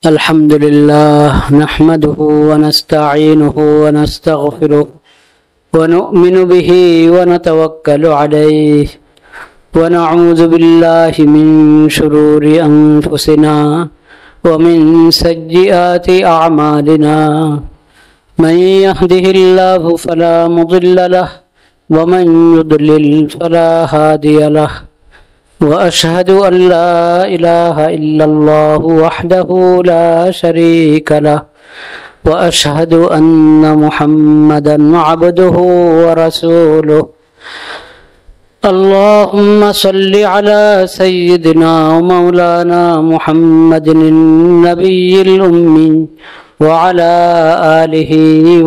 الحمد لله نحمده ونستعينه ونستغفره ونؤمن به ونتوكل عليه ونعوذ بالله من شرور أنفسنا ومن سيئات أعمالنا من يهده الله فلا مضل له ومن يضلل فلا هادي له وأشهد أن لا إله إلا الله وحده لا شريك له وأشهد أن محمدا عبده ورسوله اللهم صل على سيدنا ومولانا محمد النبي الأمي وعلى آله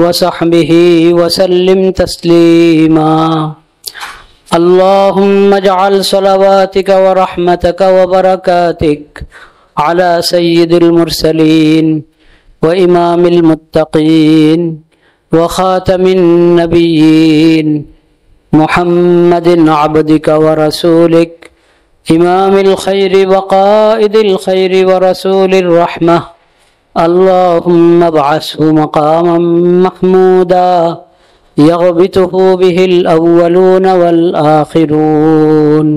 وصحبه وسلم تسليما اللهم اجعل صلواتك ورحمتك وبركاتك على سيد المرسلين وإمام المتقين وخاتم النبيين محمد عبدك ورسولك إمام الخير وقائد الخير ورسول الرحمة اللهم ابعثه مقاما محمودا يغبطه به الأولون والآخرون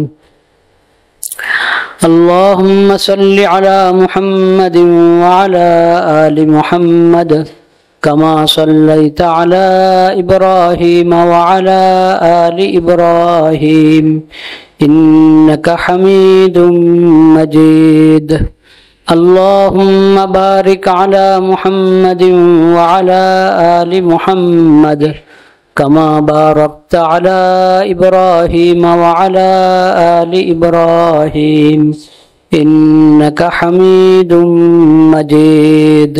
اللهم صل على محمد وعلى آل محمد كما صليت على إبراهيم وعلى آل إبراهيم إنك حميد مجيد اللهم بارك على محمد وعلى آل محمد كما باركت على إبراهيم وعلى آل إبراهيم إنك حميد مجيد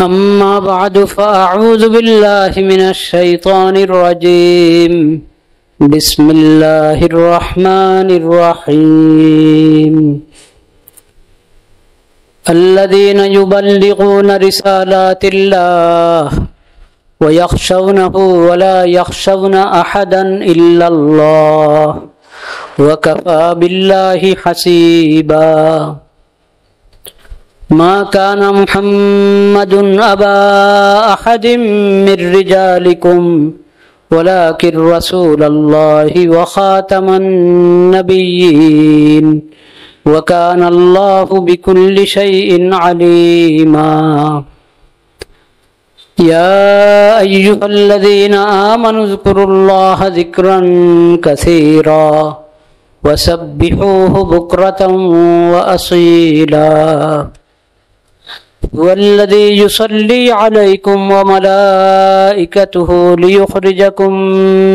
أما بعد فأعوذ بالله من الشيطان الرجيم بسم الله الرحمن الرحيم الذين يبلغون رسالات الله ويخشونه ولا يخشون أحدا إلا الله وكفى بالله حسيبا ما كان محمد أبا أحد من رجالكم ولكن رسول الله وخاتم النبيين وكان الله بكل شيء عليما يا أيها الذين آمنوا اذكروا الله ذكرا كثيرا وسبحوه بكرة وأصيلا هو الذي يصلي عليكم وملائكته ليخرجكم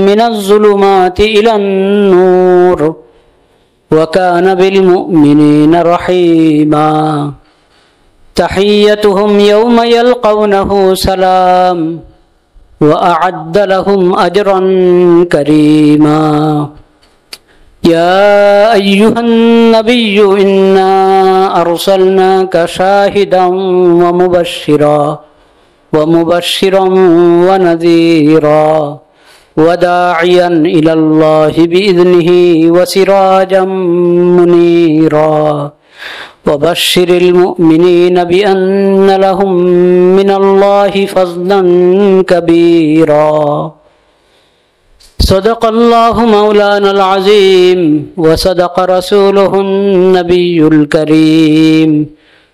من الظلمات إلى النور وكان بالمؤمنين رحيما تحيتهم يوم يلقونه سلام وأعد لهم أجرا كريما يا أيها النبي إنا أرسلناك شاهدا ومبشرا ونذيرا وداعيا إلى الله بإذنه وسراجا منيرا وبشر المؤمنين بأن لهم من الله فضلا كبيرا صدق الله مولانا العظيم وصدق رسوله النبي الكريم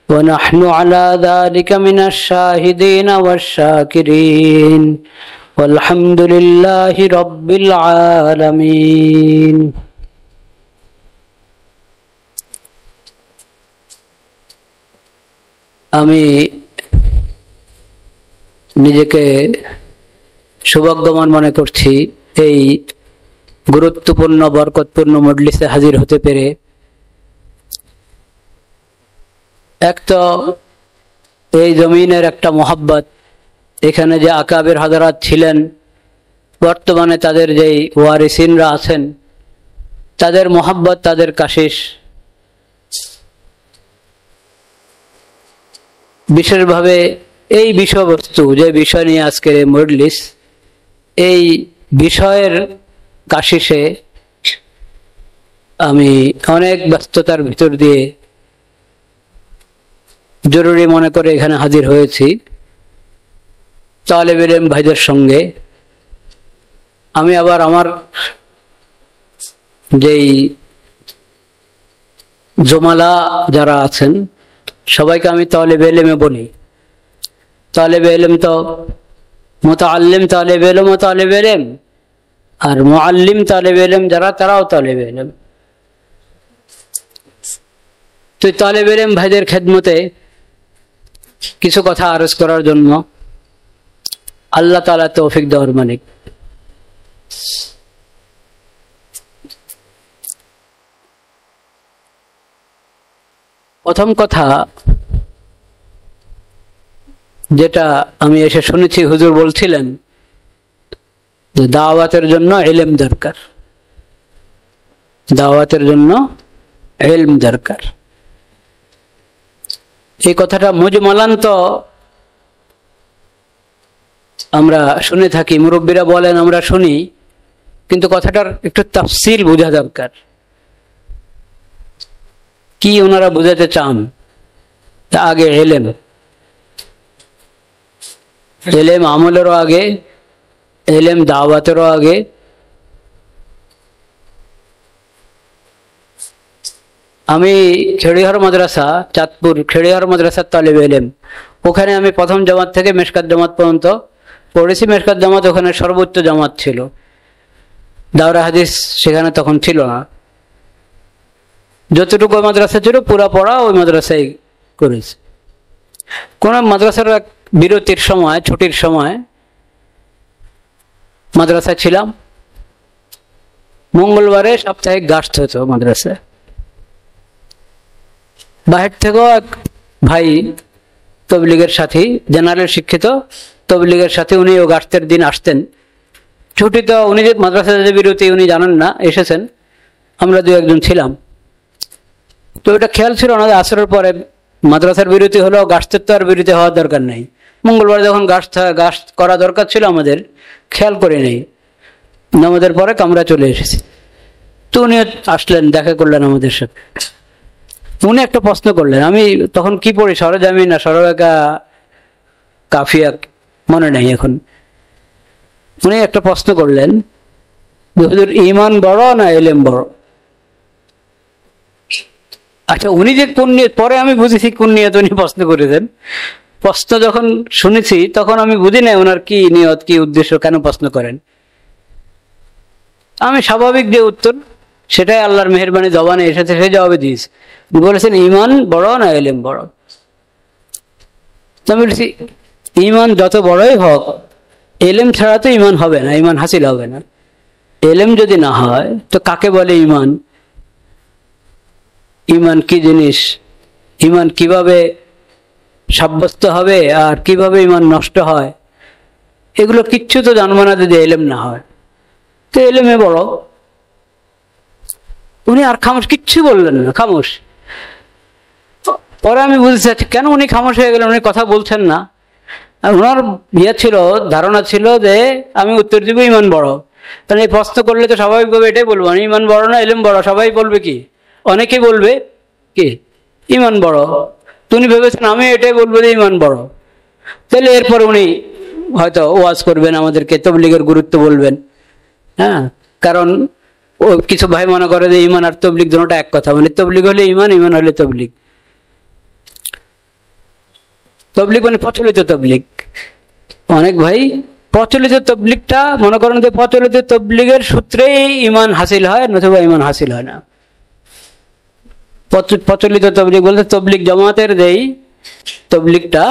ونحن على ذلك من الشاهدين والشاكرين والحمد لله رب العالمين আমি নিজেকে সৌভাগ্যবান মনে করছি এই গুরুত্বপূর্ণ বরকতপূর্ণ মজলিসে হাজির হতে পেরে। এক তো এই জমিনের একটা মোহাব্বত, এখানে যে আকাবের হাজারাত ছিলেন, বর্তমানে তাদের যেই ওয়ারিসিনরা আছেন, তাদের মোহাব্বত, তাদের কাশিস, বিশেষভাবে এই বিষয়বস্তু যে বিষয় নিয়ে আজকের এই মজলিস, এই বিষয়ের কাশিসে আমি অনেক ব্যস্ততার ভিতর দিয়ে জরুরি মনে করে এখানে হাজির হয়েছি তালেব ইলম ভাইদের সঙ্গে। আমি আবার আমার যেই জমালা যারা আছেন সবাইকে আমি তালেব ইলমে বলি। তালেব ইলম তো মুতাআল্লিম তালেব ইলম ও তালেব ইলম, আর মুআল্লিম তালেব ইলম যারা তারাও তালেব ইলম। তো তালেব ইলম ভাইদের খেদমতে কিছু কথা আরজ করার জন্য আল্লাহ তাআলা তৌফিক দেওয়ার মালিক। প্রথম কথা যেটা আমি এসে শুনেছি, হুজুর বলছিলেন যে দাওয়াতের জন্য ইলম দরকার, দাওয়াতের জন্য ইলম দরকার। এই কথাটা মুজমালান তো আমরা শুনে থাকি, মুরব্বীরা বলেন, আমরা শুনি, কিন্তু কথাটার একটু তাফসীর বোঝা দরকার। কি ওনারা বুঝাতে চান? আগে ইলম, ইলম আমলেরও আগে, ইলম দাওয়াতেরও আগে। আমি খেড়িহার মাদ্রাসা, চাঁদপুর খেড়িহার মাদ্রাসার তালেব ইলম, ওখানে আমি প্রথম জামাত থেকে মেশকাত জামাত পর্যন্ত পড়েছি। মেশকাত জামাত ওখানে সর্বোচ্চ জামাত ছিল, দাওরা হাদিস সেখানে তখন ছিল না। যতটুকু মাদ্রাসা ছিল পুরা পড়া ওই মাদ্রাসায় করেছি। কোন মাদ্রাসার বিরতির সময়, ছুটির সময় মাদ্রাসায় ছিলাম। মঙ্গলবারে সাপ্তাহিক গাস্ট হতো মাদ্রাসায়। বাহির থেকেও এক ভাই তবলিগের সাথী, জেনারেল শিক্ষিত তবলিগের সাথী, উনিও গাস্টের দিন আসতেন। ছুটি তো উনি যে মাদ্রাসায় যে বিরতি উনি জানেন না, এসেছেন, আমরা দু একজন ছিলাম। তো এটা খেয়াল ছিল না, আসরের পরে মাদ্রাসার বিরতি হলো, গাস্টের তো আর বিরতি হওয়ার দরকার নেই। মঙ্গলবার যখন গাস্ট করা দরকার ছিল আমাদের, খেয়াল করে নেই, নামাজের পরে কামরা চলে এসেছি। তো উনি আসলেন, দেখা করলেন আমাদের সাথে। উনি একটা প্রশ্ন করলেন, আমি তখন কি পড়ি, সরজামি না সরবেকা কাফিয়া মনে নেই এখন। উনি একটা প্রশ্ন করলেন, হুজুর ঈমান বড় না ইলম বড়? আচ্ছা, উনি যে কোন নিয়ে, পরে আমি বুঝেছি কোন নিয়ত উনি প্রশ্ন করেছেন। প্রশ্ন যখন শুনেছি তখন আমি বুঝি না ওনার কি নিয়ত, কি উদ্দেশ্য, কেন প্রশ্ন করেন। আমি স্বাভাবিক যে উত্তর সেটাই আল্লাহর মেহেরবানি জবানে এসেছে সেই জবাবে দিয়েছি। বলেছেন ঈমান বড় না ইলম বড়? আমি বলেছি ঈমান যত বড়ই হোক, ইলম ছাড়া তো ঈমান হবে না, ঈমান হাসিল হবে না। ইলম যদি না হয় তো কাকে বলে ঈমান? ঈমান কি জিনিস? ঈমান কিভাবে সাব্যস্ত হবে আর কিভাবে ঈমান নষ্ট হয়, এগুলো কিচ্ছু তো জানবো না যদি ইলম না হয়। তো ইলমে বড়। উনি আর খামোশ, কিচ্ছু বললেন না, খামোশ। পরে আমি বুঝতে চাচ্ছি কেন উনি খামোশ হয়ে গেলেন, উনি কথা বলছেন না। ওনার ছিল, ধারণা ছিল যে আমি উত্তর দিব ঈমান বড়। কারণ এই প্রশ্ন করলে তো স্বাভাবিকভাবে এটাই বলবো, আমি ঈমান বড় না ইলম বড়। সবাই বলবে কি, অনেকেই বলবে কি ঈমান বড়। উনি ভেবেছেন আমি এটাই বলবো যে ঈমান বড়। তাহলে এরপরে উনি হয়তো ওয়াজ করবেন, আমাদেরকে তবলিগের গুরুত্ব বলবেন। হ্যাঁ, কারণ ও কিছু ভাই মনে করে যে ঈমান আর তবলিগ দুটোটা এক কথা, মানে তবলিগ হলে ঈমান, ঈমান হলে তবলিগ। তবলিগ মানে প্রচলিত তবলিগ। অনেক ভাই প্রচলিত তবলিগটা মনে করেন যে প্রচলিত তবলিগের সূত্রেই ঈমান হাসিল হয়, নতুবা ঈমান হাসিল হয় না। প্রচলিত তবলিগ বলতে তবলিগ জামাতের যেই তবলিগটা,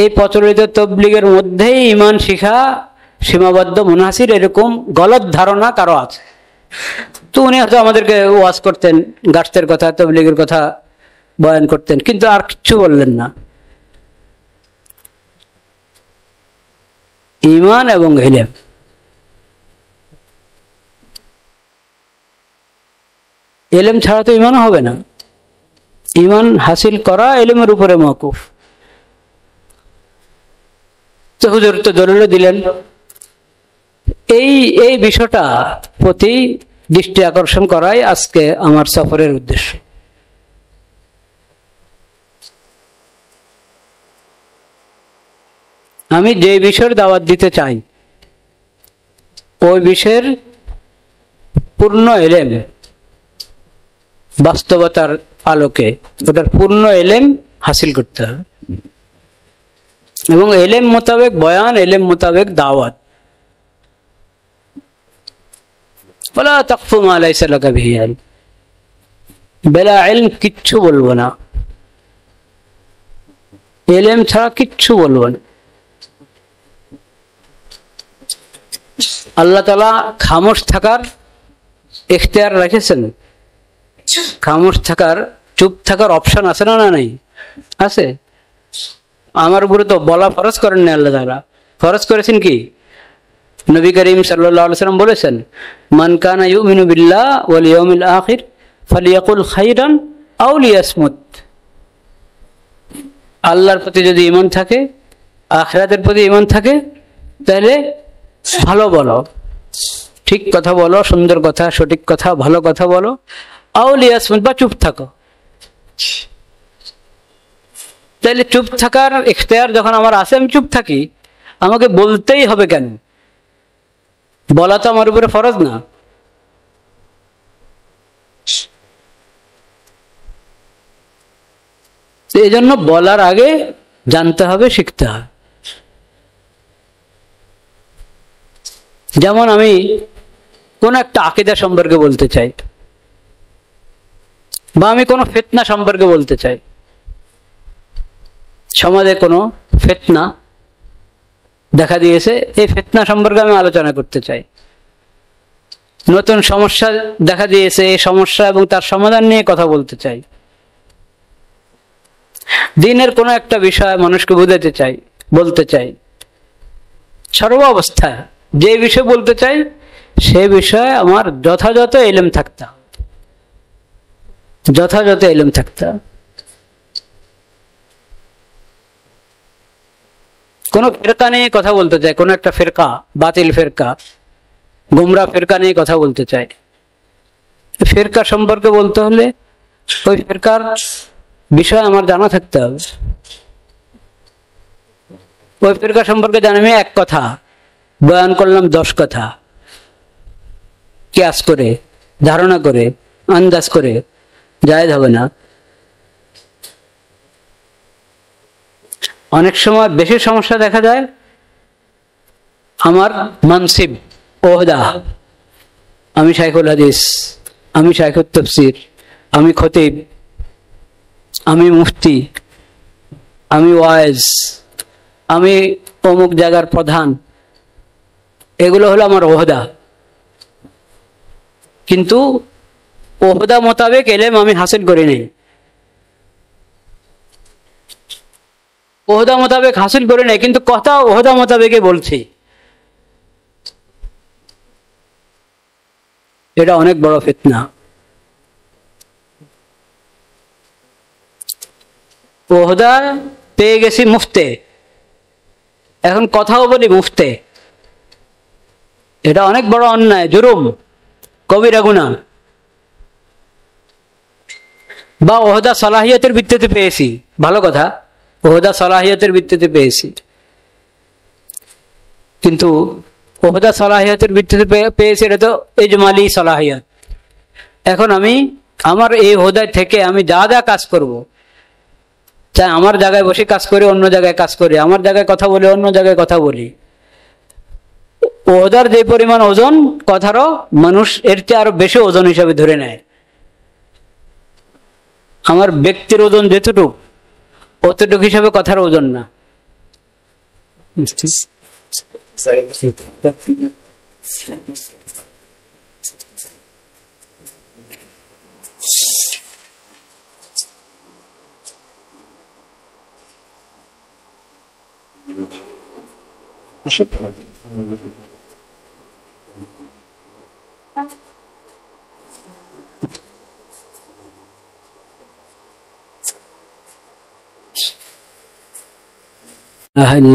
এই প্রচলিত তবলিগের মধ্যেই ঈমান শিখা সীমাবদ্ধ মুনহাসির, এরকম গলত ধারণা কারো আছে। তো উনি হয়তো আমাদেরকে ওয়াজ করতেন, গাস্টের কথা, তবলিগের কথা বয়ান করতেন, কিন্তু আর কিচ্ছু বললেন না। ঈমান এবং ইলম, ইলম ছাড়া তো ঈমানও হবে না। ঈমান হাসিল করা ইলমের উপরে মওকুফ। তো হুজুর তো দলিল দিলেন। এই বিষয়টা প্রতি দৃষ্টি আকর্ষণ করাই আজকে আমার সফরের উদ্দেশ্য। আমি যে বিষয়ের দাওয়াত দিতে চাই ওই বিষয়ের পূর্ণ এলেম, বাস্তবতার আলোকে ওটার পূর্ণ এলেম হাসিল করতে হবে, এবং এলেম মোতাবেক বয়ান, এলেম মোতাবেক দাওয়াত। ওয়ালা তাকফু মা লাইসা লাকা বিহি ইলম, বেলা ইলম কিচ্ছু বলবো না, এলেম ছাড়া কিচ্ছু বলবো না। আল্লাহ তাআলা খামোশ থাকার ইখতিয়ার রেখেছেন, খামোশ থাকার, চুপ থাকার অপশন আছে না? নাই? আছে। আমার উপরে তো বলা ফরজ করেন না আল্লাহ তাআলা, ফরজ করেছেন কি? নবী করিম সাল্লাল্লাহু আলাইহি ওয়াসাল্লাম বলেছেন, মান কানা ইউমিনু বিল্লাহ ওয়াল ইয়াউমিল আখির ফালিয়াকুল খাইরান আও লিয়াসমুত। আল্লাহর প্রতি যদি ঈমান থাকে, আখিরাতের প্রতি ঈমান থাকে, তাহলে ভালো বলো, ঠিক কথা বলো, সুন্দর কথা, সঠিক কথা, ভালো কথা বলো। আও লিয়াসমুত, বা চুপ থাকো। তাহলে চুপ থাকার ইখতিয়ার যখন আমার আছে, আমি চুপ থাকি। আমাকে বলতেই হবে কেন? বলা তো আমার উপরে ফরজ না। এই জন্য বলার আগে জানতে হবে, শিখতে হবে। যেমন আমি কোন একটা আকীদা সম্পর্কে বলতে চাই, বা আমি কোনো ফিতনা সম্পর্কে বলতে চাই। সমাজে কোনো ফিতনা দেখা দিয়েছে, এই ফিতনা সম্পর্কে আমি আলোচনা করতে চাই। নতুন সমস্যা দেখা দিয়েছে, এই সমস্যা এবং তার সমাধান নিয়ে কথা বলতে চাই। দিনের কোনো একটা বিষয় মানুষকে বুঝাতে চাই, বলতে চাই। সর্ব অবস্থায় যে বিষয় বলতে চাই সে বিষয়ে আমার যথাযথ ইলম থাকতে হবে, যথাযথ ইলম থাকতে হবে। কোন ফিরকা নিয়ে কথা বলতে চাই, কোন একটা ফিরকা, বাতিল ফিরকা, গুমরা ফিরকা নিয়ে কথা বলতে চাই। ফিরকা সম্পর্কে বলতে হলে ওই ফিরকার বিষয় আমার জানা থাকতে হবে। ওই ফিরকা সম্পর্কে জানি আমি এক কথা, বয়ান করলাম 10 কথা, কিয়াস করে, ধারণা করে, আন্দাজ করে, জায়েজ হবে না। অনেক সময় বেশি সমস্যা দেখা যায় আমার মানসিব, ওহদা, আমি শাইখুল হাদিস, আমি শাইখুত তাফসীর, আমি খতিব, আমি মুফতি, আমি ওয়াইজ, আমি অমুক জায়গার প্রধান, এগুলো হলো আমার ওহদা। কিন্তু ওহদা মোতাবেক ইলম আমি হাসিল করি নাই, ওহদা মোতাবেক হাসিল করি নাই, কিন্তু কথা ওহদা মোতাবেকে বলছি। এটা অনেক বড় ফিতনা। ওহদা পেয়ে গেছি মুফতে, এখন কথাও বলি মুফতে। এটা অনেক বড় অন্যায়, জুরুম, কবিরা গুনাহ। বা ওহদা সালাহিয়াতের ভিত্তিতে পেয়েছি, ভালো কথা, ওহদা সালাহিয়াতের ভিত্তিতে পেয়েছি, কিন্তু ওহদা সালাহিয়াতের ভিত্তিতে পেয়েছি, এটা তো ইজমালি সালাহিয়াত। এখন আমি আমার এই ওহদায় থেকে আমি যা যা কাজ করব, চাই আমার জায়গায় বসে কাজ করি, অন্য জায়গায় কাজ করি, আমার জায়গায় কথা বলি, অন্য জায়গায় কথা বলি, ওহদার যে পরিমাণ ওজন, কথারও মানুষ এর চেয়ে আরো বেশি ওজন হিসাবে ধরে নেয়। আমার ব্যক্তির ওজন যেতটুকু, অতটুকু হিসাবে কথার ওজন না।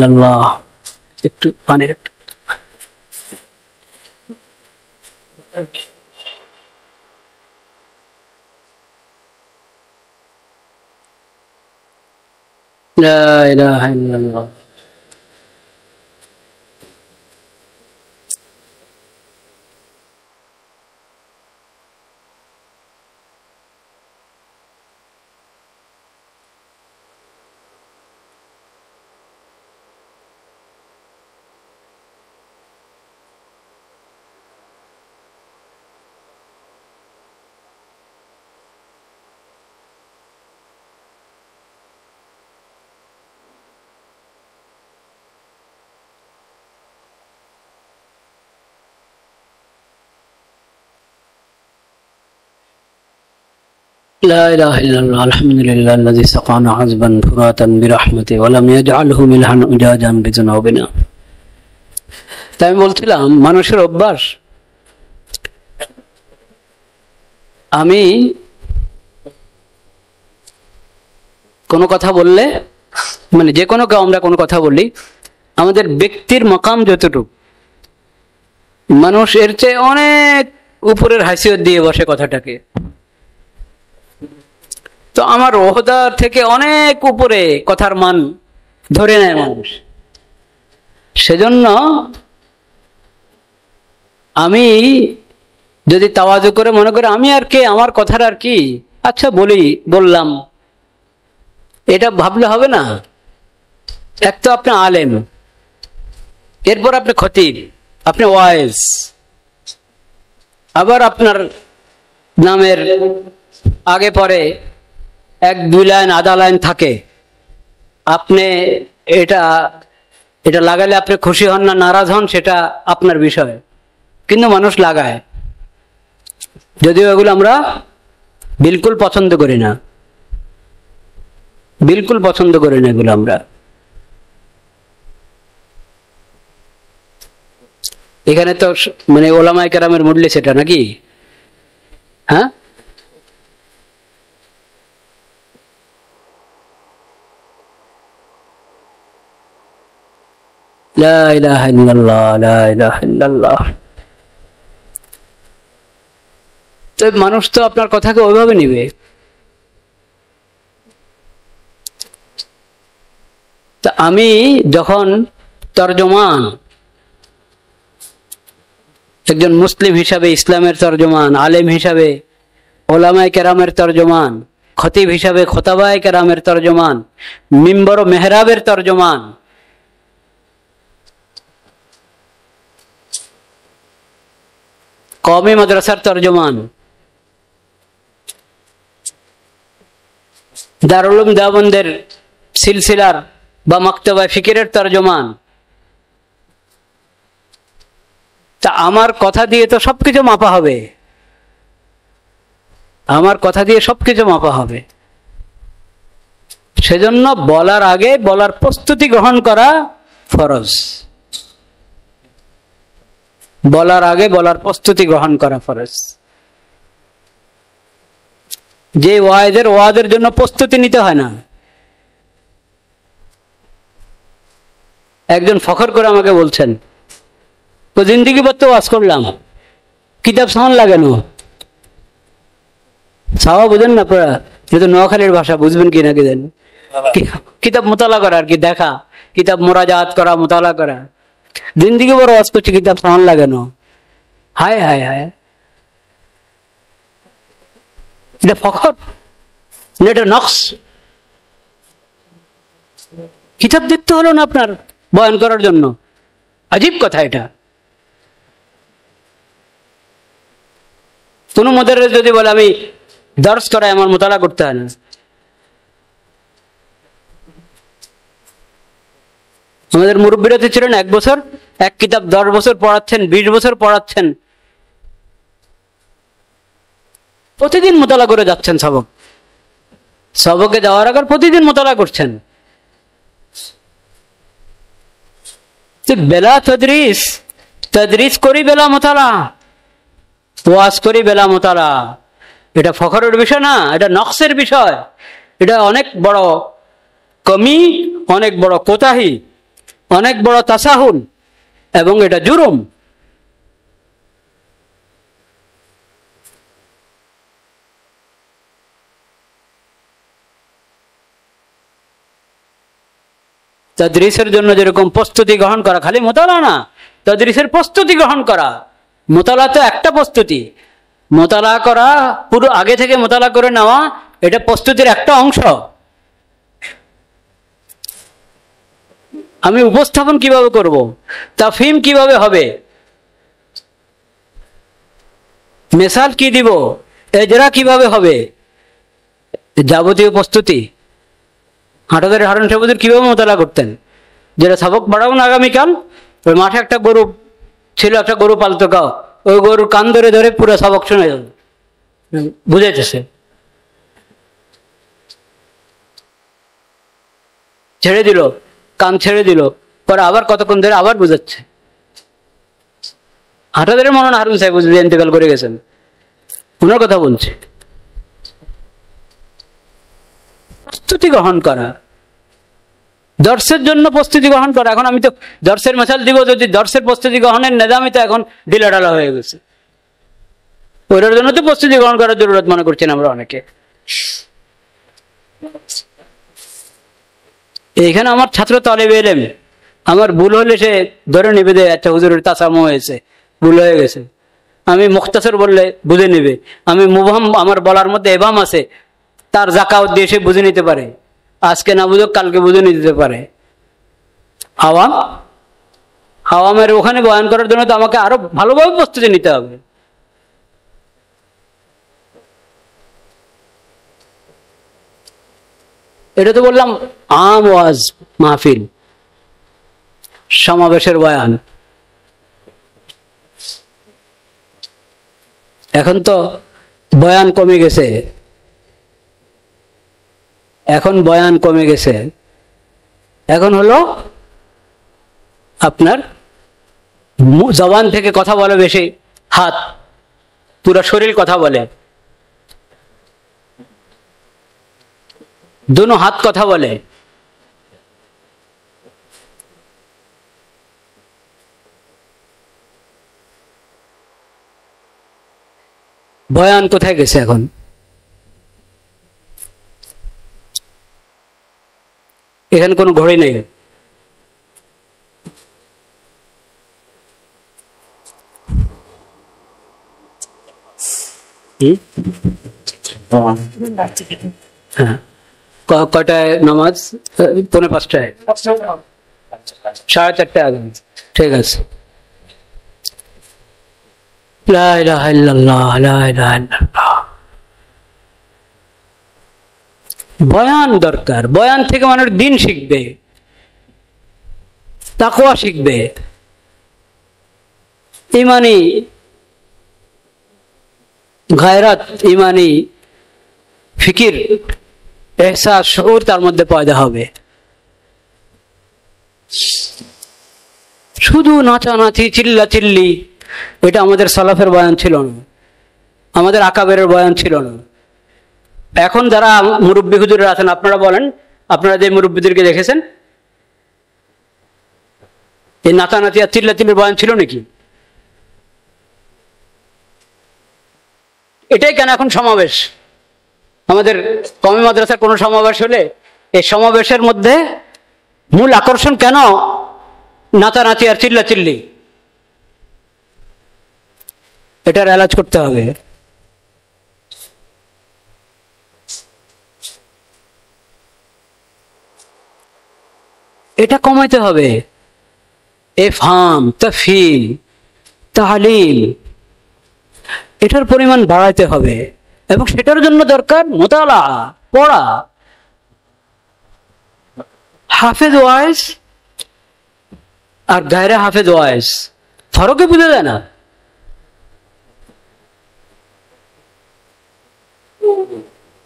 আল্লাহ, একটু পানির লা ইলাহা ইল্লাল্লাহ। لا إله إلا الله الحمد لله الذي سقانا عذبا فراتا برحمته ولم يجعله ملحا أجاجا بذنوبنا। তাই আমি বলছিলাম মানুষের অভ্যাস, আমি কোনো কথা বললে মানে যে কোনো কেউ আমরা কোনো কথা বলি, আমাদের ব্যক্তির মাকাম যতটুকু, মানুষ এর চেয়ে অনেক উপরের হাসিয়ত দিয়ে বসে কথাটাকে। তো আমার ওহদার থেকে অনেক উপরে কথার মান ধরে নেয় মানুষ। সেজন্য আমি যদি তাওয়াজু করে মনে করি আমি আর কে, আমার কথার আর কি, আচ্ছা বললাম, এটা ভাবলে হবে না। এক তো আপনি আলেম, এরপর আপনি খতিব, আপনি ওয়াইজ, আবার আপনার নামের আগে পরে এক দুই লাইন আধা লাইন থাকে। আপনি এটা লাগালে আপনি খুশি হন না নারাজ হন সেটা আপনার বিষয়, কিন্তু মানুষ লাগায়, যদিও এগুলো আমরা বিলকুল পছন্দ করি না, বিলকুল পছন্দ করি না এগুলো আমরা। এখানে তো মানে ওলামায়ে কেরামের মজলিস এটা নাকি? হ্যাঁ, লা ইলাহা ইল্লাল্লাহ, লা ইলাহা ইল্লাল্লাহ। তো মানুষ তো আপনার কথাকে ওইভাবে নিবে। তা আমি যখন তর্জমান, একজন মুসলিম হিসাবে ইসলামের তর্জমান, আলেম হিসাবে ওলামায়ে কেরামের তর্জমান, খতিব হিসাবে খোতাবায়ে কেরামের তর্জমান, মিম্বর ও মেহরাবের তর্জমান, কওমি মাদ্রাসার তর্জমান, দারুল উলুম দেওবন্দের সিলসিলার বা মাকতাবায়ে ফিকিরের তর্জমান, তা আমার কথা দিয়ে তো সবকিছু মাপা হবে, আমার কথা দিয়ে সবকিছু মাপা হবে। সেজন্য বলার আগে বলার প্রস্তুতি গ্রহণ করা ফরজ, বলার আগে বলার প্রস্তুতি গ্রহণ করা ফরজ। যে ওয়াজের জন্য প্রস্তুতি নিতে হয় না। একজন ফখর করে আমাকে বলছেন, তো জিন্দিগি ভর তো ওয়াজ করলাম, কিতাব সামান লাগানো, সাওয়া বুঝেন না আপনারা? যেহেতু নোয়াখালীর ভাষা বুঝবেন কি না কি জানি, কিতাব মোতালা করা আর কি, দেখা, কিতাব মোরাজাত করা, মোতালা করা, জিন্দিগি ভর ওয়াজ করছি, কিতাব সামান লাগানো। হায় হায় হায়, এটা ফখর না, এটা নকশ। কিতাব দেখতে হলো না আপনার বয়ান করার জন্য? আজীব কথা এটা। কোন মুদাররিস যদি বলে আমি দর্স করাই, আমার মোতালা করতে হয় না। আমাদের মুরব্বীরা তো ছিলেন 1 বছর এক কিতাব 10 বছর পড়াচ্ছেন, 20 বছর পড়াচ্ছেন, প্রতিদিন মোতালা করে যাচ্ছেন। সবকে যাওয়ার আগে প্রতিদিন মোতালা করছেন। বেলা তদরিস করি, বেলা মোতালা, ওয়াজ করি বেলা মোতালা। এটা ফখরের বিষয় না, এটা নকশের বিষয়। এটা অনেক বড় কমি, অনেক বড় কোতাহি, অনেক বড় তাসাহুল, এবং এটা জুরুম। তাদরিসের জন্য যেরকম প্রস্তুতি গ্রহণ করা, খালি মোতালা না, তাদরিসের প্রস্তুতি গ্রহণ করা। মোতালা তো একটা প্রস্তুতি, মোতালা করা, পুরো আগে থেকে মোতালা করে নেওয়া, এটা প্রস্তুতির একটা অংশ। আমি উপস্থাপন কিভাবে করব, তাফহিম কিভাবে হবে, মিসাল কি দিব, এজরা কিভাবে হবে, যাবতীয় প্রস্তুতি। হাটাদারি হারুন সাহেব কিভাবে মোতালা করতেন, যেটা সবক বাড়াবো না আগামীকাল, ওই মাঠে একটা গরু ছিল, একটা গরু পালতো কাউ, ওই গরুর কান ধরে ধরে পুরো সবক শুনে যাবে, বুঝাইতেছে। ছেড়ে দিল, কান ছেড়ে দিল, পরে আবার কতক্ষণ ধরে আবার বুঝাচ্ছে। হঠাৎ মনে হয় হারুন সাহেব হুজুর ইন্তেকাল করে গেছেন, ওনার কথা বলছে। প্রস্তুতি গ্রহণ করা, দর্শের জন্য প্রস্তুতি গ্রহণ করা। এখন আমি তো দর্শের মেশাল দিব, যদি দর্শের প্রস্তুতি গ্রহণের নেজামি তো এখন ঢিলাঢালা হয়ে গেছে, ওটার জন্য তো প্রস্তুতি গ্রহণ করার জরুরত মনে করছেন আমরা অনেকে। এইখানে আমার ছাত্র তালেবে ইলম, আমার ভুল হলে সে ধরে নেবে যে একটা হুজুরের তাসামো হয়েছে, ভুল হয়ে গেছে। আমি মুখতাসর বললে বুঝে নেবে, আমি মুবহাম আমার বলার মধ্যে এবাম আছে, তার জাকাত দিয়ে সে বুঝে নিতে পারে, আজকে না বুঝুক কালকে বুঝে নিতে পারে। আওয়ামের ওখানে বয়ান করার জন্য তো আমাকে আরো ভালোভাবে প্রস্তুতি নিতে হবে। এটা তো বললাম আম ওয়াজ মাহফিল, সমাবেশের বয়ান। এখন তো বয়ান কমে গেছে, এখন বয়ান কমে গেছে, এখন হলো আপনার জবান থেকে কথা বলে বেশি, হাত পুরো শরীর কথা বলে, দুনো হাত কথা বলে। বয়ান কোথায় গেছে এখন? এখানে কোনো ঘড়ি নেই, হ্যাঁ। কয়টায় নামাজ? 4:45, 4:30 আগে। ঠিক আছে। লা ইলাহা ইল্লাল্লাহ, লা ইলাহা ইল্লাল্লাহ। বয়ান দরকার, বয়ান থেকে মানুষ দিন শিখবে, তাকওয়া শিখবে, ইমানি গায়রাত, ইমানি ফিকির, এহসাস, শউর তার মধ্যে পয়দা হবে। শুধু নাচানাচি, চিল্লা চিল্লি, এটা আমাদের সালাফের বয়ান ছিল না, আমাদের আকাবেরের বয়ান ছিল না। এখন যারা মুরব্বী হুজুরেরা আছেন, আপনারা বলেন, আপনারা যে মুরব্বীদেরকে দেখেছেন, এই নাচানাচি আর চিল্লা চিল্লির বয়ান ছিল নাকি? এটাই কেন এখন সমাবেশ? আমাদের কওমি মাদ্রাসার কোনো সমাবেশ হলে এই সমাবেশের মধ্যে মূল আকর্ষণ কেন নাচানাচি আর চিল্লা চিল্লি? এটার এলাজ করতে হবে। এটা কমাইতে হবে। ইফহাম, তাফহিম, তাহলিল, এটার পরিমাণ বাড়াইতে হবে, এবং সেটার জন্য দরকার মুতালা, পড়া। হাফেজ ওয়াইজ আর গায়রে হাফেজ ওয়াইজ ফরকে বুঝে যায় না।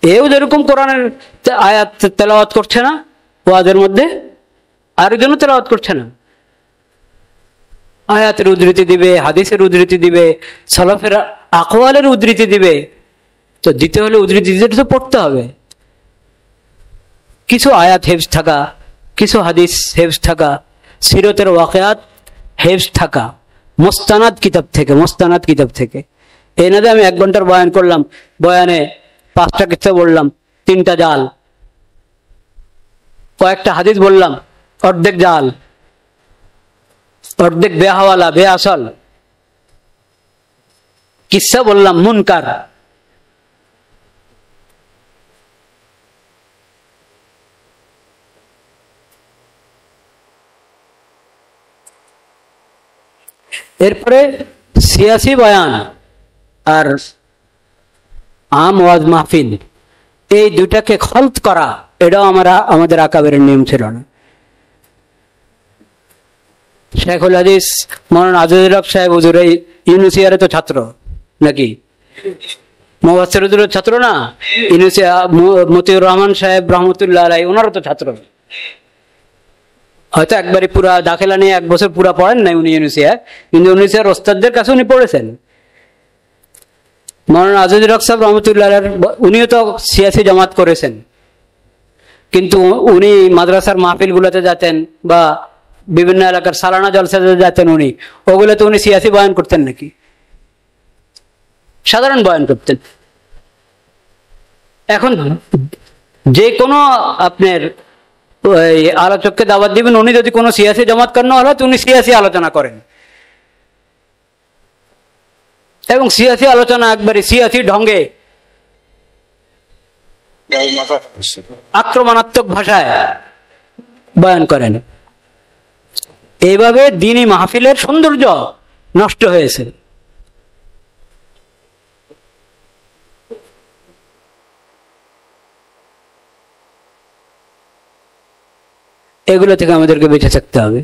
এও যেরকম কোরআনের আয়াত তেলাওয়াত করছে না ওয়াজের মধ্যে, আরেকজনও তেলাওয়াত করছে না। আয়াতের উদ্ধৃতি দিবে, হাদিসের উদ্ধৃতি দিবে, সালাফের আকওয়ালের উদ্ধৃতি দিবে, তো দিতে হলে উদ্ধৃতি দিতে তো পড়তে হবে। কিছু আয়াত হেফজ থাকা, কিছু হাদিস হেফজ থাকা, সিরতের ওয়াকিয়াত হেফজ থাকা, মোস্তানাদ কিতাব থেকে। এই না যে আমি 1 ঘন্টার বয়ান করলাম, বয়ানে 5টা কিতাব বললাম, 3টা জাল, কয়েকটা হাদিস বললাম, অর্ধেক জাল, অর্ধেক বেহাওয়ালা, বেআসল, কিসসা বললাম মুনকার। এরপরে সিয়াসি বয়ান আর আম ওয়াজ মাহফিল, এই দুটাকে খলত করা, এটাও আমাদের আকাবেরের নিয়ম ছিল না। শেখুল হাদিস মৌলানা আজিজুল হক সাহেব হুজুর এই ইউনুসিয়ারে তো ছাত্র নাকি? মুফাসসির হুজুরের ছাত্র না? ইউনুসিয়া মতিউর রহমান সাহেব রহমতুল্লাহ আলাইহি, ওনারও তো ছাত্র। হয়তো একবারই পুরা দাখিলা নিয়ে 1 বছর পুরা পড়েন নাই উনি ইউনিসিয়া, কিন্তু ইউনিসিয়ার ওস্তাদদের কাছে উনি পড়েছেন। মাওলানা আজিজুল হক সাহেব রহমতুল্লাহ উনিও তো সিয়াসি জামাত করেছেন, কিন্তু উনি মাদ্রাসার মাহফিল গুলোতে যেতেন বা বিভিন্ন এলাকার সালানা জলসাতে যেতেন, ওগুলোতে উনি সিয়াসি বয়ান করতেন নাকি? সাধারণ বয়ান করতেন। এখন যে কোনো আপনার আলোচককে দাওয়াত দিবেন, উনি যদি কোনো সিয়াসি জামাত করেন হলে তো উনি সিয়াসি আলোচনা করেন, এবং সিয়াসি আলোচনা একবারে সিয়াসি ঢঙ্গে আক্রমণাত্মক ভাষায় বয়ান করেন। এইভাবে দ্বীনি মাহফিলের সৌন্দর্য নষ্ট হয়েছে। এগুলো থেকে আমাদেরকে বেঁচে থাকতে হবে।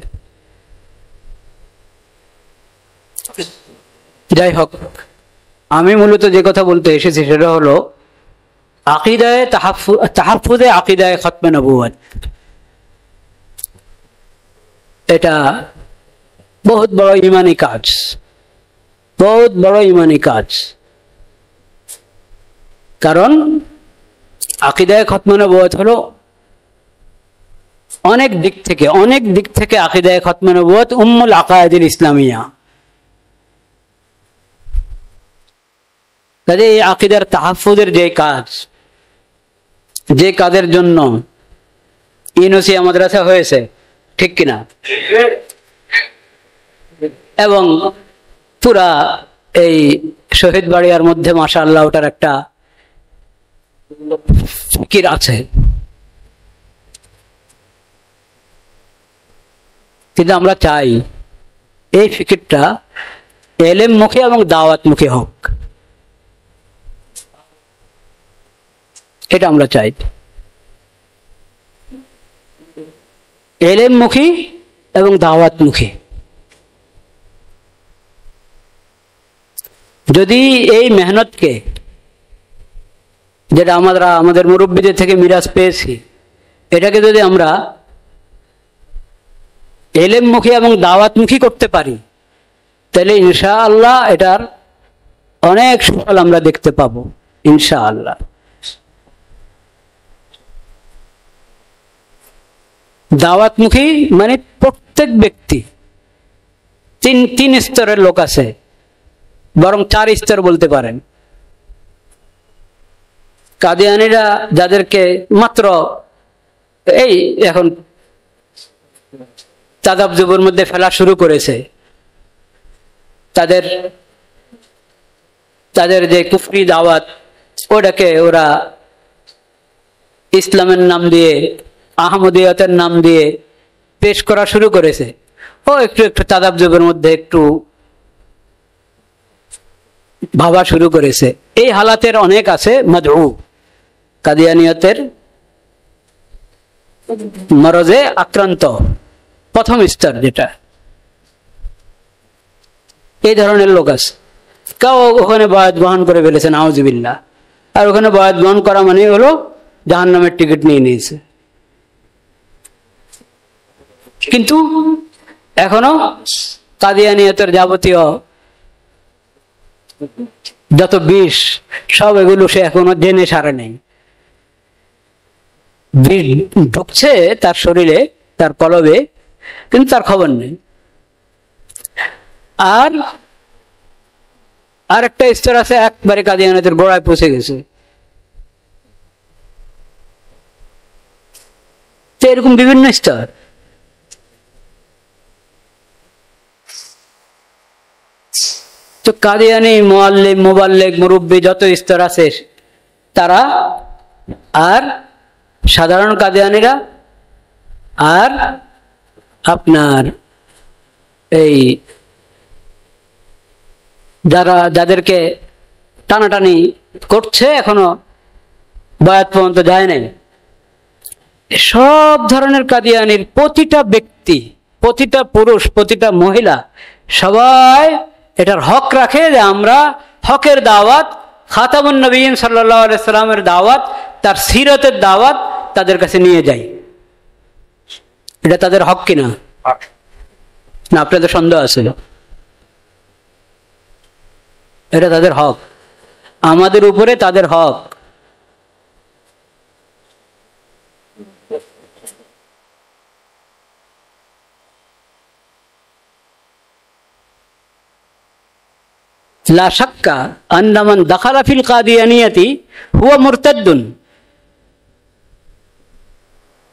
যাই হোক, আমি মূলত যে কথা বলতে এসেছি সেটা হলো আকিদায়ে তাহাফফুজে আকিদায়ে খতমে নবুয়ত। এটা বহুত বড় ইমানি কাজ, বহুত বড় ইমানি কাজ। কারণ আকিদায়ে খতমে নবুয়ত হলো অনেক দিক থেকে আকিদায়ে খতমে নবুয়ত উম্মুল আকায়েদিল ইসলামিয়া। কাজে এই আকিদার তাহাফফুজের যে কাজের জন্য ইউনুসিয়া মাদ্রাসা হয়েছে, ঠিক কিনা? এবং পুরা এই শহীদ বাড়িয়ার মধ্যে মাশাআল্লাহ ওটার একটা ফিকির আছে, কিন্তু আমরা চাই এই ফিকিরটা এলেম মুখী এবং দাওয়াত মুখী হোক, এটা আমরা চাই। এলেম মুখী এবং দাওয়াত মুখী। যদি এই মেহনতকে, যেটা আমরা আমাদের মুরব্বীদের থেকে মিরাজ পেয়েছি, এটাকে যদি আমরা এলেমমুখী এবং দাওয়াতমুখী করতে পারি, তাহলে ইনশাআল্লাহ এটার অনেক সুফল আমরা দেখতে পাবো ইনশাআল্লাহ। দাওয়াতমুখী মানে প্রত্যেক ব্যক্তি, তিন স্তরের লোক আছে, বরং 4 স্তর বলতে পারেন। কাদিয়ানীরা যাদেরকে মাত্র এই এখন তাদাবজুবের মধ্যে ফেলা শুরু করেছে, তাদের যে কুফরি দাওয়াত, ওটাকে ওরা ইসলামের নাম দিয়ে, আহমদিয়তের নাম দিয়ে পেশ করা শুরু করেছে। ও একটু তাদাবজুবের মধ্যে একটু ভাবা শুরু করেছে। এই হালাতের অনেক আছে মাদউ, কাদিয়ানিয়তের মরজে আক্রান্ত প্রথম স্তর যেটা, এই ধরনের লোক আছে। কেউ ওখানে বয়াত গ্রহণ করে ফেলেছে নাউজুবিল্লাহ, আর ওখানে বয়াত গ্রহণ করা মানে হলো জাহান্নামের টিকিট নিয়ে নিয়েছে। কিন্তু এখনো কাদিয়ানিয়তের যাবতীয় যত বিষ সব এগুলো সে এখনো জেনে সারে নেই। বিষ ঢুকছে তার শরীরে, তার কলবে, কিন্তু তার খবর নেই। আর একটা স্তর আছে একবারে কাদিয়ানিয়তের গোড়ায় পৌঁছে গেছে। তো এরকম বিভিন্ন স্তর। তো কাদিয়ানি, মুআল্লিম, মুবাল্লিগ, মুরব্বী যত স্তর আছে তারা, আর সাধারণ কাদিয়ানিরা, আর আপনার এই যাদেরকে টানাটানি করছে এখনো বয়াত পর্যন্ত যায় নাই, সব ধরনের কাদিয়ানির প্রতিটা ব্যক্তি, প্রতিটা পুরুষ, প্রতিটা মহিলা সবাই এটার হক রাখে যে আমরা হকের দাওয়াত, খাতামুন নবীন সাল্লাল্লাহু আলাইহি সাল্লামের দাওয়াত, তার সিরতের দাওয়াত তাদের কাছে নিয়ে যাই। এটা তাদের হক কিনা? না, আপনাদের সন্দেহ আছে? এটা তাদের হক, আমাদের উপরে তাদের হক। لا شك أن من دخل في القاديانية هو مرتد،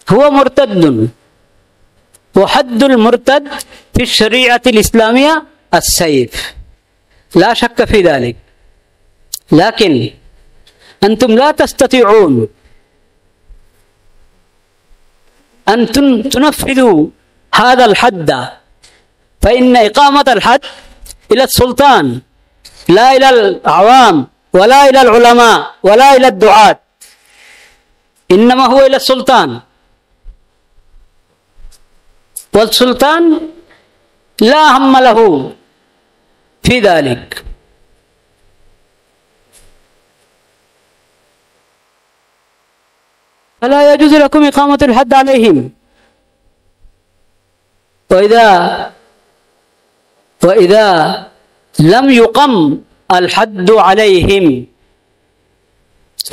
هو مرتد، وحد المرتد في الشريعة الإسلامية السيف، لا شك في ذلك. لكن أنتم لا تستطيعون أن تنفذوا هذا الحد، فإن إقامة الحد إلى السلطان، لا إلى العوام ولا إلى العلماء ولا إلى الدعاة، إنما هو إلى السلطان، والسلطان لا هم له في ذلك. فلا يجوز لكم إقامة الحد عليهم. وإذا لم يقم الحد عليهم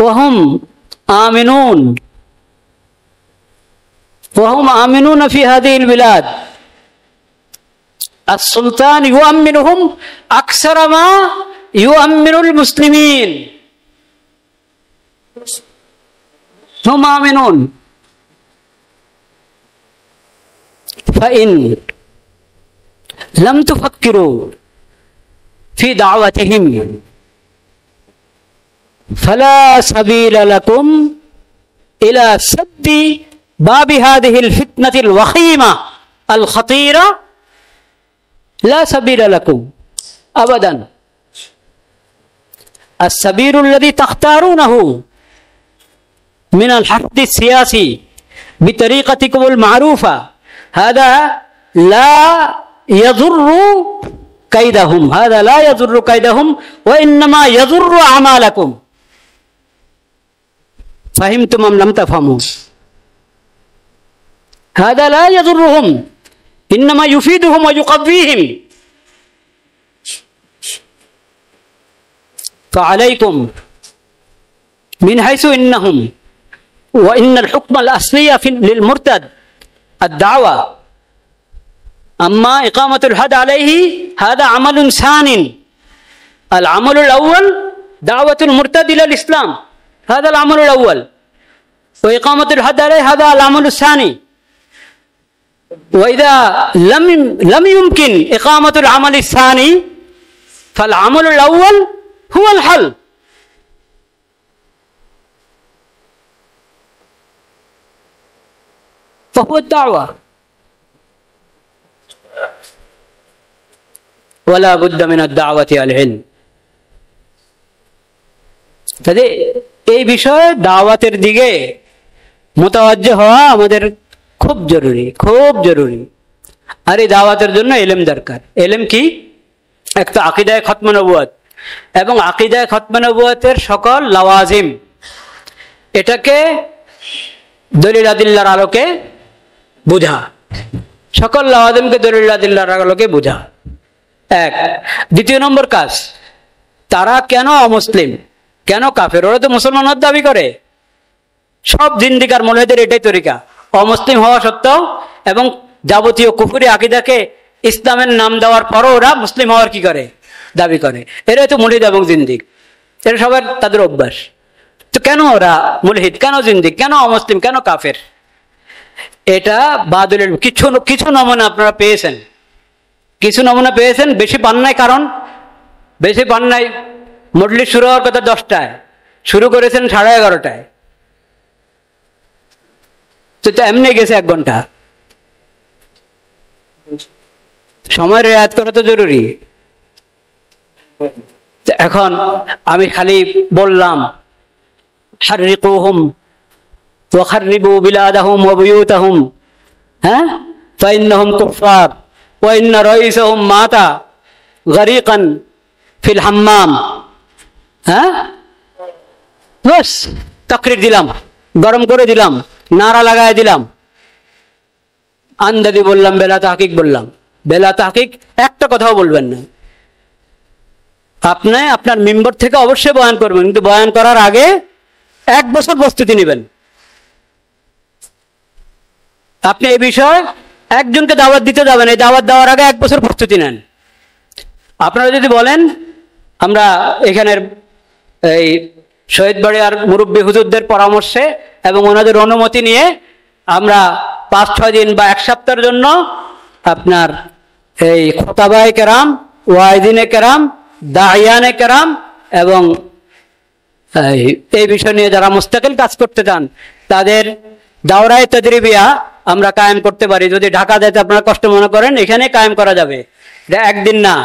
وهم آمنون في هذه البلاد، السلطان يؤمنهم أكثر ما يؤمن المسلمين، هم آمنون. فإن لم تفكروا في دعوتهم فلا سبيل لكم إلى سد باب هذه الفتنة الوخيمة الخطيرة، لا سبيل لكم أبدا. السبيل الذي تختارونه من الحشد السياسي بطريقتكم المعروفة هذا لا يضر كيدهم، هذا لا يضر كيدهم، وإنما يضر أعمالكم. فهمتم أم لم تفهموا؟ هذا لا يضرهم، إنما يفيدهم ويقويهم. فعليكم من حيث إنهم، وإن الحكم الأصلي للمرتد الدعوة، أما إقامة الحد عليه هذا عمل ثانٍ. العمل الأول دعوة المرتد إلى الإسلام، هذا العمل الأول، وإقامة الحد عليه هذا العمل الثاني. وإذا لم يمكن إقامة العمل الثاني فالعمل الأول هو الحل. فهو الدعوة، ولا بد من الدعوة العلم. তাহলে এই বিষয়ে দাওয়াতের দিকে মোতাওয়াজ্জহ হওয়া আমাদের খুব জরুরি, খুব জরুরি। আর এই দাওয়াতের জন্য ইলম দরকার। ইলম কি? একটা আকীদায়ে খতমে নবুয়ত এবং আকীদায়ে খতমে নবুয়তের সকল লাওয়াজিম, এটাকে দলিল আদিল্লার আলোকে বুঝা, সকল লাওয়াজিমকে দলিল আদিল্লার আলোকে বুঝা এক। দ্বিতীয় নম্বর কাজ, তারা কেন অমুসলিম, কেন কাফের? ওরা তো মুসলমান হওয়ার দাবি করে। সব জিন্দিকার মুলহিদের এটাই তরিকা, অমুসলিম হওয়া সত্ত্বেও এবং যাবতীয় কুফরি আকীদাকে ইসলামের নাম দেওয়ার পরও ওরা মুসলিম হওয়ার কি করে? দাবি করে। এরাই তো মুলহিদ এবং জিন্দিক, এটা সবার তাদের অভ্যাস। তো কেন ওরা মুলহিদ, কেন জিন্দিক, কেন অমুসলিম, কেন কাফের? এটা বাদলের কিছু নমুনা আপনারা পেয়েছেন, কিছু নমুনা পেয়েছেন, বেশি পান নাই। কারণ বেশি পান নাই, মজলিস শুরু হওয়ার কথা 10টায়, শুরু করেছেন 11:30টায়, তো এমনি গেছে 1 ঘন্টা। সময় রেয়াত করা তো জরুরি। এখন আমি খালি বললাম হাররিকুহুম ওয়া খাররিবু বিলাদাহুম ওয়া বুয়ুতাহুম, হ্যাঁ, ফাইন্নাহুম কুফার ওয়া ইন্না রাইসাহুম মাতা গারিকান ফিল হাম্মাম, হ্যাঁ, বাস তাকরীর দিলাম, গরম করে দিলাম, নারা লাগায় দিলাম। আন্দাজি বললাম, বেলা তাহকিক বললাম, বেলা তাহকিক একটা কথাও বলবেন না। আপনি আপনার মিম্বর থেকে অবশ্যই বয়ান করবেন, কিন্তু বয়ান করার আগে 1 বছর প্রস্তুতি নেবেন। আপনি এই বিষয়ে একজনকে দাওয়াত দিতে যাবেন, এই দাওয়াত দেওয়ার আগে 1 বছর প্রস্তুতি নেন। আপনারা যদি বলেন আমরা এখানের এই শহীদ বাড়ি আর মুরব্বী হুজুরদের পরামর্শে এবং ওনাদের অনুমতি নিয়ে আমরা 5-6 দিন বা 1 সপ্তাহের জন্য আপনার এই খোতাবায়ে কেরাম, ওয়াইদিনে কেরাম, দাইয়ানে কেরাম এবং এই বিষয় নিয়ে যারা মুস্তাকিল কাজ করতে চান তাদের দাওরায়ে তাদরিবিয়া আমরা কায়েম করতে পারি। যদি ঢাকা যেতে আপনারা কষ্ট মনে করেন, এখানে কায়েম করা যাবে। এটা একদিন না,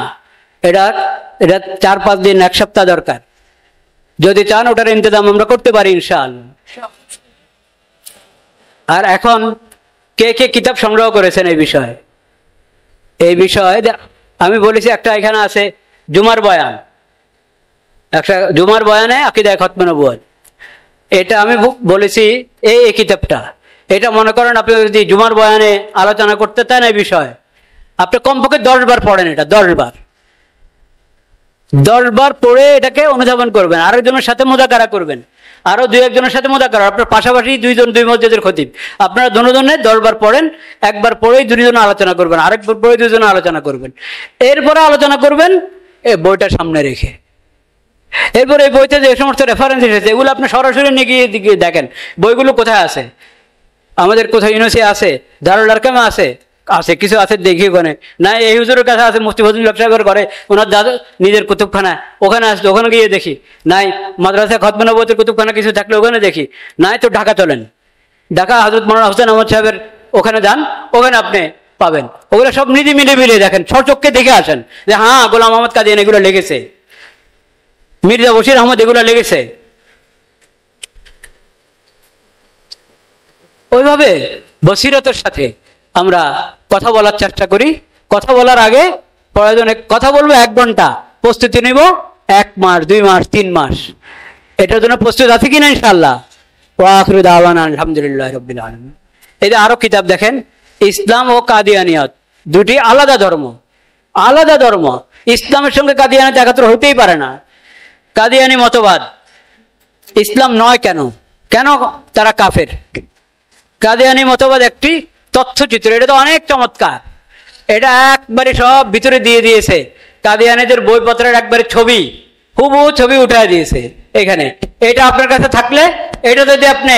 এটা 4-5 দিন, 1 সপ্তাহ দরকার। যদি চান ওটার ইন্তজাম আমরা করতে পারি ইনশাআল্লাহ। আর এখন কে কে কিতাব সংগ্রহ করেছেন এই বিষয়ে? এই বিষয়ে আমি বলেছি একটা এখানে আছে জুমার বয়ান, একটা জুমার বয়ানে আকীদায়ে খতমে নবুয়ত। এটা আমি বলেছি এই কিতাবটা। এটা মনে করেন আপনি যদি জুমার বয়ানে আলোচনা করতে চান এই বিষয়ে, আপনি কমপক্ষে 10 বার পড়েন। এটা 10 বার পড়ে এটাকে অনুধাবন করবেন, আরেকজনের সাথে মুযাকারা করবেন, আরো 2-1 জনের সাথে মুযাকারা। আপনার পাশাপাশি 2 জন 2 মসজিদের খতিব, আপনারা দুজনে 10 বার পড়েন। 1 বার পড়েই 2 জন আলোচনা করবেন, আরেকবার পড়ে 2 জন আলোচনা করবেন। এরপরে আলোচনা করবেন এই বইটা সামনে রেখে। এরপরে এই বইতে যে সমস্ত রেফারেন্স এসেছে এগুলো আপনি সরাসরি নিয়ে গিয়ে দেখেন বইগুলো কোথায় আছে। আমাদের কোথায় ইউনিভার্সিটি আছে, দারুল আরকামে আছে, কিছু আছে দেখি ওখানে না, এই হুজুরের কাছে আছে, মুফতি ফজলুল হক সাহেবের ঘরে ওনার দাদা নিজের কুতুবখানা ওখানে আসছে, ওখানে গিয়ে দেখি। নাই মাদ্রাসা খতমে নবুয়তের কুতুবখানা কিছু থাকলে ওখানে দেখি। নাই তো ঢাকা চলেন, ঢাকা হযরত মাওলানা হোসেন আহমদ সাহেবের ওখানে যান, ওখানে আপনি পাবেন। ওগুলো সব নিজে মিলে দেখেন, স্বচক্ষে দেখে আসেন যে হ্যাঁ গোলাম আহমদ কাদিয়ানী এগুলো লেগেছে, মির্জা বশির আহমদ এগুলো লেগেছে। ওইভাবে বসিরতের সাথে আমরা কথা বলার চেষ্টা করি। কথা বলার আগে প্রয়োজনে কথা বলবো 1 ঘন্টা, প্রস্তুতি নিব 1 মাস, 2 মাস, 3 মাস। এটার জন্য প্রস্তুত আছে কিনা ইনশাআল্লাহ? ওয়া আখিরু দাওয়ানা আলহামদুলিল্লাহি রাব্বিল আলামিন। এই যে আরো কিতাব দেখেন, ইসলাম ও কাদিয়ানিয়ত, দুটি আলাদা ধর্ম, আলাদা ধর্ম। ইসলামের সঙ্গে কাদিয়ানিয়ত একাত্র হতেই পারে না। কাদিয়ানি মতবাদ ইসলাম নয় কেন? কেন তারা কাফের? কাদিয়ানি মতবাদ একটি তথ্যচিত্র, এটা তো অনেক চমৎকার। এটা একবারে সব ভিতরে দিয়ে দিয়েছে, কাদিয়ানীদের বইপত্রের একবারে ছবি, হুবহু ছবি উঠায় দিয়েছে এখানে। এটা আপনার কাছে থাকলে, এটা যদি আপনি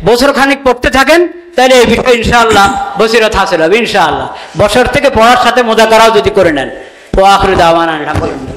বছর খানিক পড়তে থাকেন তাহলে এই বিষয়ে ইনশাআল্লাহ বসিরত হাসিল হবে ইনশাআল্লাহ। বছর থেকে পড়ার সাথে মুযাকারাও যদি করে নেন। ওয়া আখিরু দাওয়ানা আলহামদুলিল্লাহ।